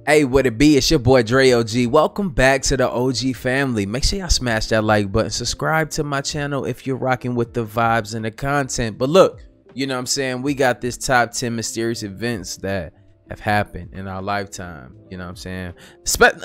Hey, what it be? It's your boy Dre OG. Welcome back to the OG family. Make sure y'all smash that like button. Subscribe to my channel if you're rocking with the vibes and the content. But look, you know what I'm saying? We got this top 10 mysterious events that have happened in our lifetime. You know what I'm saying?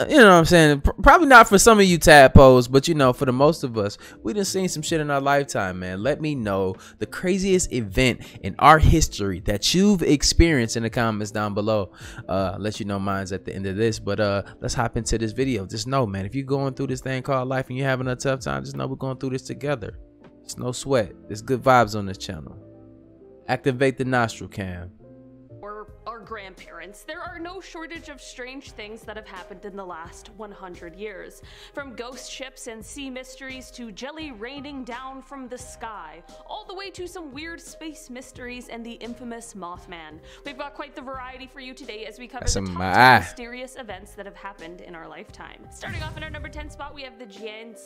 You know what I'm saying? Probably not for some of you tadpoles, but you know, for the most of us, we done seen some shit in our lifetime, man. Let me know the craziest event in our history that you've experienced in the comments down below. Let you know mine's at the end of this, but let's hop into this video. Just know, man, if you're going through this thing called life and you're having a tough time, just know we're going through this together. It's no sweat. There's good vibes on this channel. Activate the nostril cam. Our grandparents, there are no shortage of strange things that have happened in the last 100 years. From ghost ships and sea mysteries to jelly raining down from the sky, all the way to some weird space mysteries and the infamous Mothman. We've got quite the variety for you today as we cover the top 10 mysterious events that have happened in our lifetime. Starting off in our number 10 spot, we have the Thegian.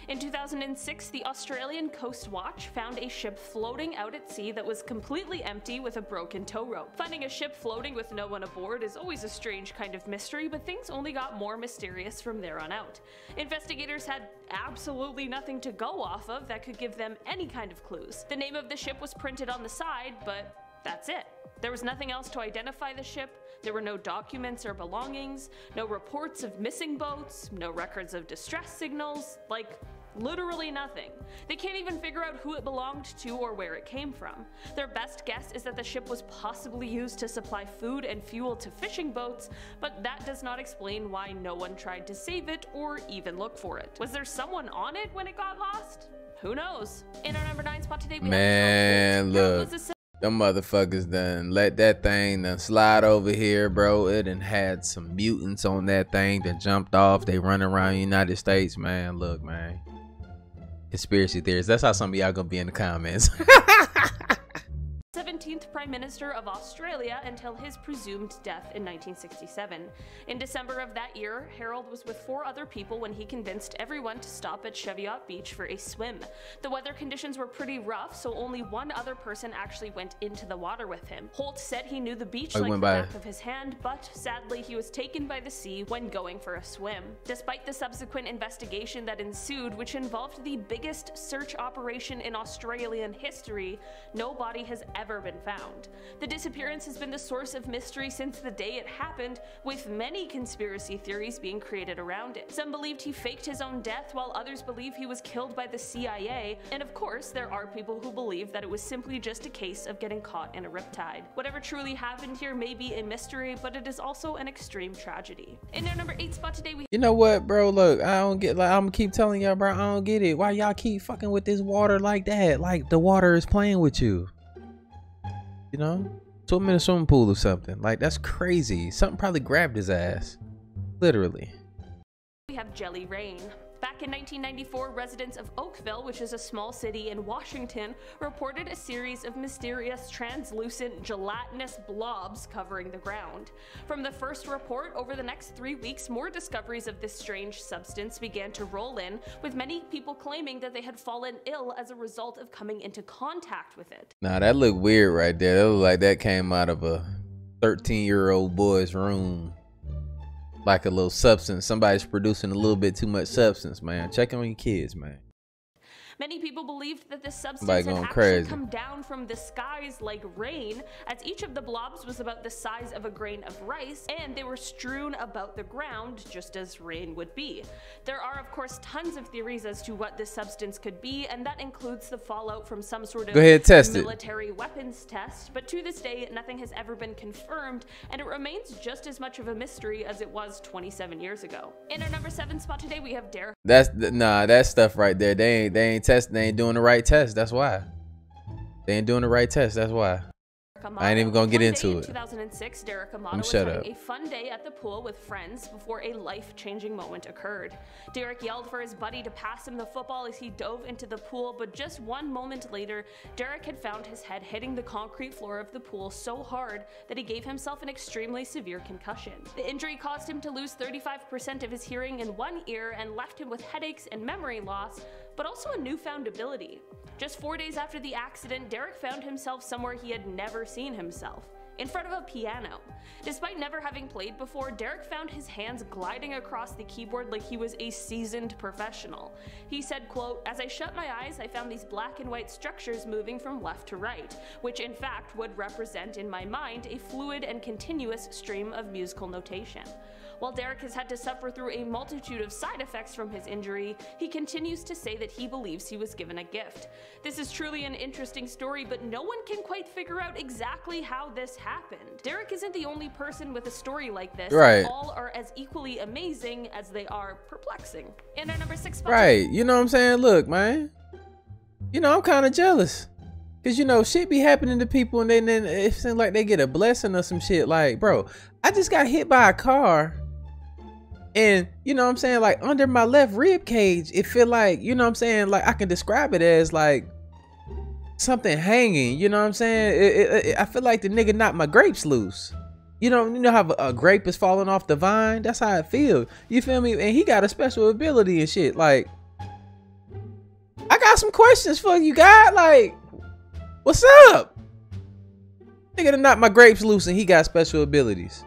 In 2006, the Australian Coast Watch found a ship floating out at sea that was completely empty with a broken tow rope. Finding a ship floating with no one aboard is always a strange kind of mystery, but things only got more mysterious from there on out. Investigators had absolutely nothing to go off of that could give them any kind of clues. The name of the ship was printed on the side, but that's it. There was nothing else to identify the ship. There were no documents or belongings, no reports of missing boats, no records of distress signals, like literally nothing. They can't even figure out who it belonged to or where it came from. Their best guess is that the ship was possibly used to supply food and fuel to fishing boats, but that does not explain why no one tried to save it or even look for it. Was there someone on it when it got lost? Who knows? In our number 9 spot today, we have look. Them motherfuckers done let that thing done slide over here, bro. It done had some mutants on that thing that jumped off. They run around the United States, man. Look, man. Conspiracy theories. That's how some of y'all gonna be in the comments. 17th Prime Minister of Australia until his presumed death in 1967. In December of that year, Harold was with 4 other people when he convinced everyone to stop at Cheviot Beach for a swim. The weather conditions were pretty rough, so only one other person actually went into the water with him. Holt said he knew the beach like the back of his hand, but sadly he was taken by the sea when going for a swim. Despite the subsequent investigation that ensued, which involved the biggest search operation in Australian history, no body has ever been found. The disappearance has been the source of mystery since the day it happened, with many conspiracy theories being created around it. Some believed he faked his own death, while others believe he was killed by the CIA, and of course there are people who believe that it was simply just a case of getting caught in a riptide. Whatever truly happened here may be a mystery, but it is also an extreme tragedy. In our number 8 spot today, you know what, bro? Look, I don't get, like, I'm gonna keep telling y'all, bro, I don't get it. Why y'all keep fucking with this water like that? Like the water is playing with you. You know, swim in a swimming pool or something. Like, that's crazy. Something probably grabbed his ass. Literally. We have jelly rain. Back in 1994, residents of Oakville, which is a small city in Washington, reported a series of mysterious translucent gelatinous blobs covering the ground. From the first report, over the next 3 weeks, more discoveries of this strange substance began to roll in, with many people claiming that they had fallen ill as a result of coming into contact with it. Nah, that looked weird right there. That looked like that came out of a 13-year-old boy's room. Like a little substance. Somebody's producing a little bit too much substance, man. Check on your kids, man. Many people believed that this substance had actually come down from the skies like rain, as each of the blobs was about the size of a grain of rice, and they were strewn about the ground just as rain would be. There are, of course, tons of theories as to what this substance could be, and that includes the fallout from some sort of military weapons test, but to this day, nothing has ever been confirmed, and it remains just as much of a mystery as it was 27 years ago. In our number 7 spot today, we have Derek. That stuff right there. They ain't doing the right test. That's why. They ain't doing the right test. That's why. I ain't even gonna get into it. In 2006, Derek Amato was having a fun day at the pool with friends before a life-changing moment occurred. Derek yelled for his buddy to pass him the football as he dove into the pool, but just 1 moment later, Derek had found his head hitting the concrete floor of the pool so hard that he gave himself an extremely severe concussion. The injury caused him to lose 35% of his hearing in one ear and left him with headaches and memory loss, but also a newfound ability. Just 4 days after the accident, Derek found himself somewhere he had never seen himself, in front of a piano. Despite never having played before, Derek found his hands gliding across the keyboard like he was a seasoned professional. He said, quote, "As I shut my eyes, I found these black and white structures moving from left to right, which in fact would represent in my mind a fluid and continuous stream of musical notation." While Derek has had to suffer through a multitude of side effects from his injury, he continues to say that he believes he was given a gift. This is truly an interesting story, but no one can quite figure out exactly how this happened. Derek isn't the only person with a story like this. Right. All are as equally amazing as they are perplexing. In our number 6 spot. Right. You know what I'm saying? Look, man. You know, I'm kind of jealous. Cause you know, shit be happening to people and then it seems like they get a blessing or some shit. Like, bro, I just got hit by a car. And you know what I'm saying, like under my left rib cage, it feel like, you know what I'm saying, like I can describe it as like something hanging, you know what I'm saying? I feel like the nigga knocked my grapes loose. You know how a grape is falling off the vine? That's how it feels. You feel me? And he got a special ability and shit. Like, I got some questions for you, guy. Like, what's up? Nigga done knocked my grapes loose and he got special abilities.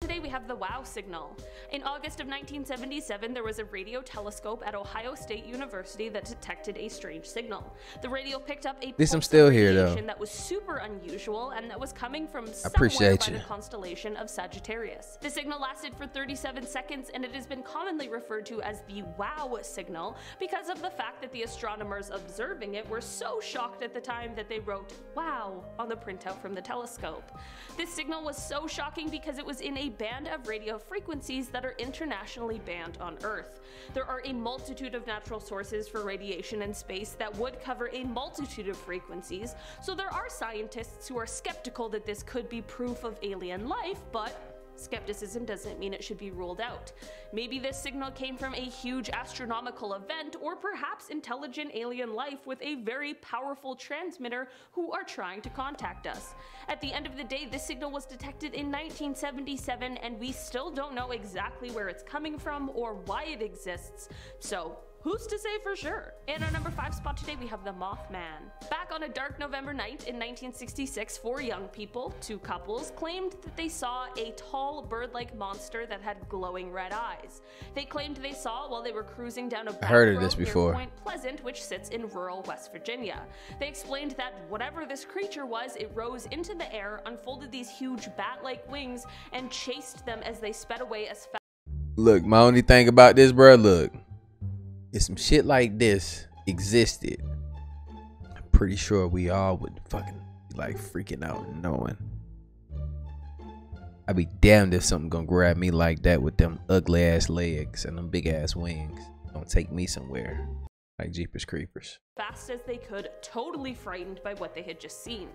Today we have the WOW signal. In August of 1977, there was a radio telescope at Ohio State University that detected a strange signal. The radio picked up a pulse of radiation that was super unusual and that was coming from somewhere by the constellation of Sagittarius. The signal lasted for 37 seconds and it has been commonly referred to as the WOW signal because of the fact that the astronomers observing it were so shocked at the time that they wrote "wow" on the printout from the telescope. This signal was so shocking because it was in a band of radio frequencies that are internationally banned on Earth. There are a multitude of natural sources for radiation in space that would cover a multitude of frequencies, so there are scientists who are skeptical that this could be proof of alien life, but skepticism doesn't mean it should be ruled out. Maybe this signal came from a huge astronomical event, or perhaps intelligent alien life with a very powerful transmitter who are trying to contact us. At the end of the day, this signal was detected in 1977 and we still don't know exactly where it's coming from or why it exists. So who's to say for sure? In our number 5 spot today, we have the Mothman. Back on a dark November night in 1966, 4 young people, 2 couples, claimed that they saw a tall bird-like monster that had glowing red eyes. They claimed they saw while they were cruising down a back road near Point Pleasant, which sits in rural West Virginia. They explained that whatever this creature was, it rose into the air, unfolded these huge bat-like wings, and chased them as they sped away as fast. Look, my only thing about this, bro, look. If some shit like this existed, I'm pretty sure we all would fucking be like freaking out and knowing. I'd be damned if something gonna grab me like that with them ugly ass legs and them big ass wings. Don't take me somewhere like Jeepers Creepers. Fast as they could, totally frightened by what they had just seen.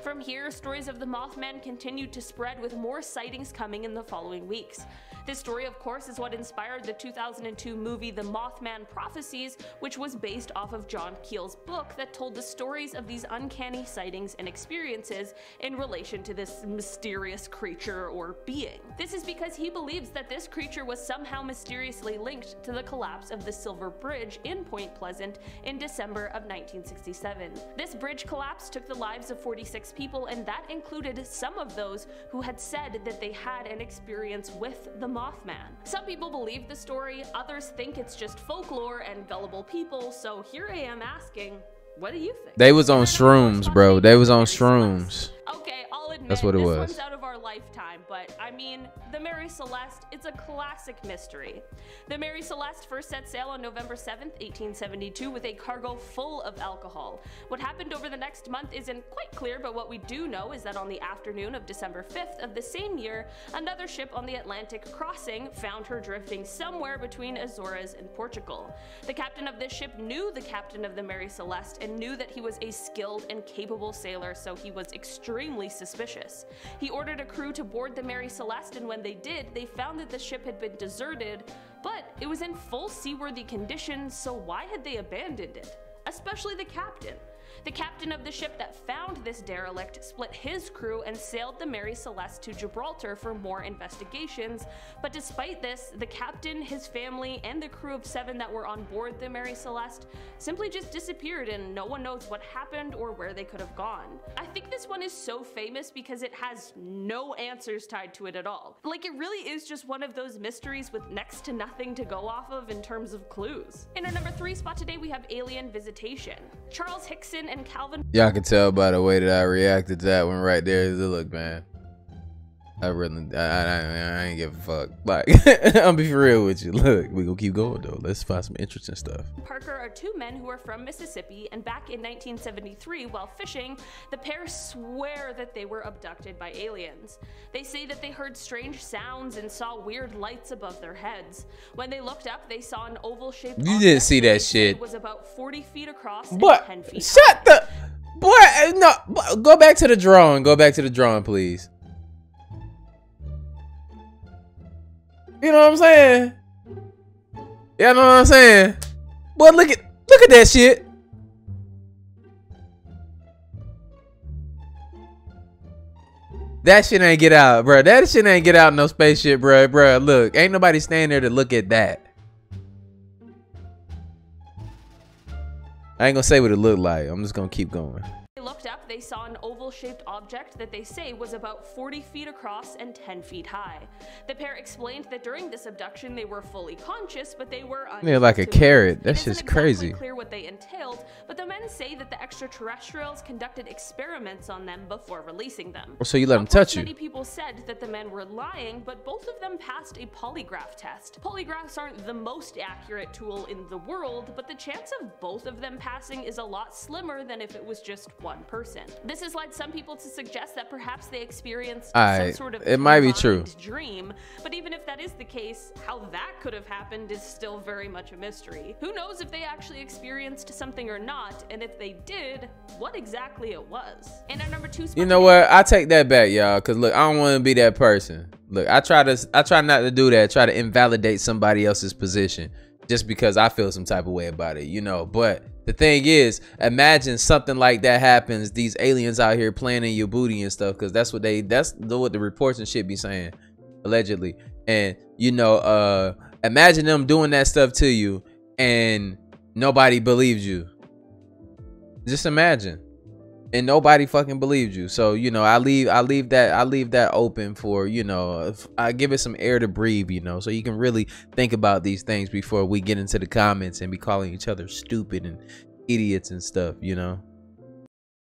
From here, stories of the Mothman continued to spread, with more sightings coming in the following weeks. This story, of course, is what inspired the 2002 movie The Mothman Prophecies, which was based off of John Keel's book that told the stories of these uncanny sightings and experiences in relation to this mysterious creature or being. This is because he believes that this creature was somehow mysteriously linked to the collapse of the Silver Bridge in Point Pleasant in December of 1967. This bridge collapse took the lives of 46 people, and that included some of those who had said that they had an experience with the Mothman. Some people believe the story, others think it's just folklore and gullible people, so here I am asking, what do you think? They was on shrooms, bro. They was on shrooms. Okay, I'll admit, that's what it was. This one's out of our lifetime, but I mean, the Mary Celeste, it's a classic mystery. The Mary Celeste first set sail on November 7th, 1872 with a cargo full of alcohol. What happened over the next month isn't quite clear, but what we do know is that on the afternoon of December 5th of the same year, another ship on the Atlantic crossing found her drifting somewhere between Azores and Portugal. The captain of this ship knew the captain of the Mary Celeste and knew that he was a skilled and capable sailor, so he was extremely suspicious. He ordered a crew to board the Mary Celeste, and when they did, they found that the ship had been deserted, but it was in full seaworthy condition, so why had they abandoned it? Especially the captain. The captain of the ship that found this derelict split his crew and sailed the Mary Celeste to Gibraltar for more investigations, but despite this, the captain, his family, and the crew of 7 that were on board the Mary Celeste simply just disappeared, and no one knows what happened or where they could have gone. I think this one is so famous because it has no answers tied to it at all. Like, it really is just one of those mysteries with next to nothing to go off of in terms of clues. In our number 3 spot today, we have alien visitation. Charles Hickson and Calvin. Y'all can tell by the way that I reacted to that one right there. Look, man, I ain't give a fuck. Like, I'm be for real with you. Look, we gonna keep going though. Let's find some interesting stuff. Parker are 2 men who are from Mississippi, and back in 1973, while fishing, the pair swear that they were abducted by aliens. They say that they heard strange sounds and saw weird lights above their heads. When they looked up, they saw an oval-shaped object. You didn't see that shit. It was about 40 feet across and 10 feet shut high. the boy. No, go back to the drawing. Go back to the drawing, please. You know what I'm saying? Yeah, know what I'm saying? Boy, look at that shit. That shit ain't get out, bro. That shit ain't get out in no spaceship, bro. Bro, look, ain't nobody standing there to look at that. I ain't gonna say what it looked like. I'm just gonna keep going. They looked up, they saw an oval-shaped object that they say was about 40 feet across and 10 feet high. The pair explained that during this abduction they were fully conscious, but they were unable they're like a to carrot. move. That's just crazy. It isn't exactly clear what they entailed, but the men say that the extraterrestrials conducted experiments on them before releasing them. So you let them touch you? Many people said that the men were lying, but both of them passed a polygraph test. Polygraphs aren't the most accurate tool in the world, but the chance of both of them passing is a lot slimmer than if it was just one person. This has led some people to suggest that perhaps they experienced some sort of it might be true dream, but even if that is the case, how that could have happened is still very much a mystery. Who knows if they actually experienced something or not, and if they did, what exactly it was. And our number 2 spot, you know what? I take that back, y'all, because look, I don't want to be that person. Look, I try not to do that, try to invalidate somebody else's position just because I feel some type of way about it, you know. But the thing is, imagine something like that happens, these aliens out here playing in your booty and stuff, because that's what the reports and shit be saying, allegedly. And you know, imagine them doing that stuff to you and nobody believes you. Just imagine. And nobody fucking believed you. So, you know, I leave that open for, you know, I give it some air to breathe, you know, so you can really think about these things before we get into the comments and be calling each other stupid and idiots and stuff, you know.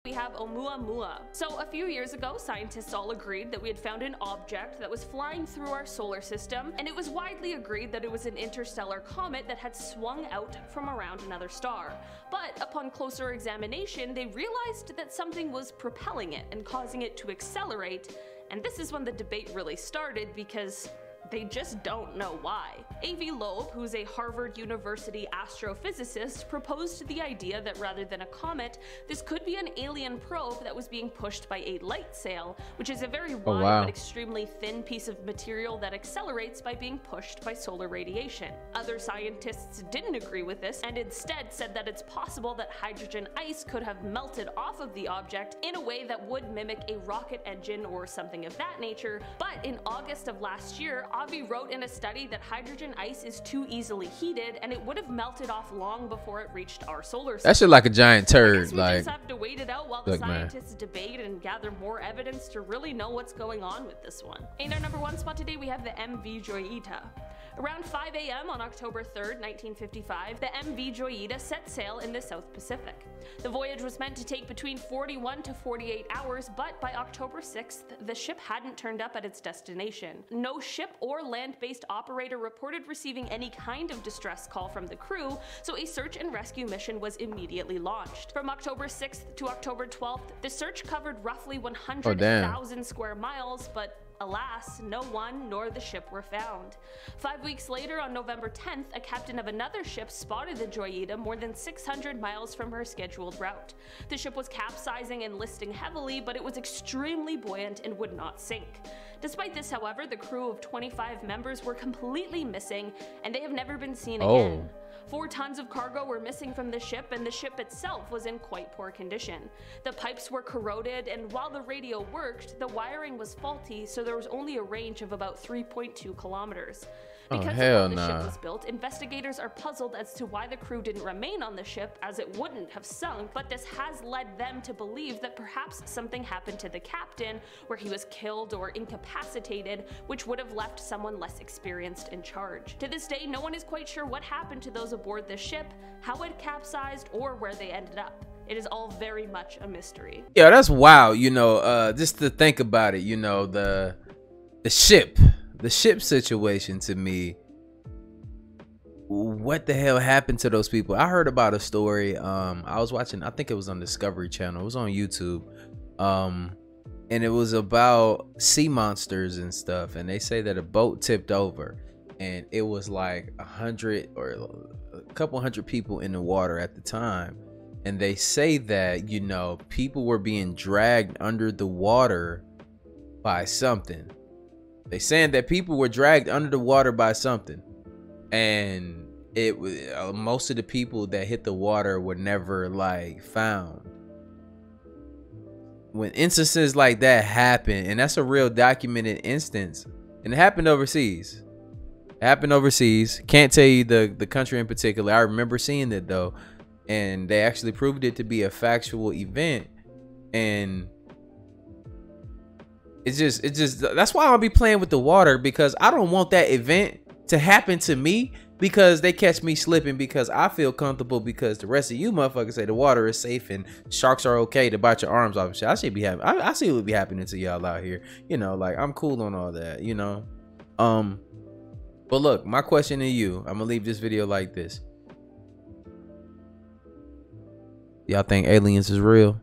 we have Ouma Mula. So a few years ago, scientists all agreed that we had found an object that was flying through our solar system, and it was widely agreed that it was an interstellar comet that had swung out from around another star. But upon closer examination, they realized that something was propelling it and causing it to accelerate, and this is when the debate really started, because they just don't know why. A.V. Loeb, who's a Harvard University astrophysicist, proposed the idea that rather than a comet, this could be an alien probe that was being pushed by a light sail, which is a very wide but extremely thin piece of material that accelerates by being pushed by solar radiation. Other scientists didn't agree with this and instead said that it's possible that hydrogen ice could have melted off of the object in a way that would mimic a rocket engine or something of that nature. But in August of last year, Avi wrote in a study that hydrogen ice is too easily heated and it would have melted off long before it reached our solar system. That shit like a giant turd. I guess we just have to wait it out while the scientists debate and gather more evidence to really know what's going on with this one. In our number one spot today, we have the MV Joyita. Around 5 a.m. on October 3rd, 1955, the MV Joyita set sail in the South Pacific. The voyage was meant to take between 41 to 48 hours, but by October 6th, the ship hadn't turned up at its destination. No ship or land-based operator reported receiving any kind of distress call from the crew, so a search and rescue mission was immediately launched. From October 6th to October 12th, the search covered roughly 100,000 square miles, but alas, no one nor the ship were found. 5 weeks later, on November 10th, a captain of another ship spotted the Joyita more than 600 miles from her scheduled route. The ship was capsizing and listing heavily, but it was extremely buoyant and would not sink. Despite this, however, the crew of 25 members were completely missing, and they have never been seen again. 4 tons of cargo were missing from the ship, and the ship itself was in quite poor condition. The pipes were corroded, and while the radio worked, the wiring was faulty, so there was only a range of about 3.2 kilometers. Because of how the ship was built, investigators are puzzled as to why the crew didn't remain on the ship, as it wouldn't have sunk, but this has led them to believe that perhaps something happened to the captain, where he was killed or incapacitated, which would have left someone less experienced in charge. To this day, no one is quite sure what happened to those aboard the ship, how it capsized, or where they ended up. It is all very much a mystery. Yeah, that's wild, you know, just to think about it, you know, the ship situation, to me, what the hell happened to those people? I heard about a story. I was watching, I think it was on Discovery Channel, it was on YouTube, and it was about sea monsters and stuff, and they say that a boat tipped over, and it was like 100 or a couple hundred people in the water at the time, and they say that, you know, people were being dragged under the water by something. They saying that people were dragged under the water by something, and it was most of the people that hit the water were never like found. When instances like that happen, and that's a real documented instance, and it happened overseas. Can't tell you the country in particular. I remember seeing it though, and they actually proved it to be a factual event, and it's just that's why I'll be playing with the water, because I don't want that event to happen to me, because they catch me slipping, because I feel comfortable, because the rest of you motherfuckers say the water is safe and sharks are okay to bite your arms off and shit. I should be happy. I see what be happening to y'all out here, you know, like I'm cool on all that, you know. But look, my question to you, I'm gonna leave this video like this. Y'all think aliens is real?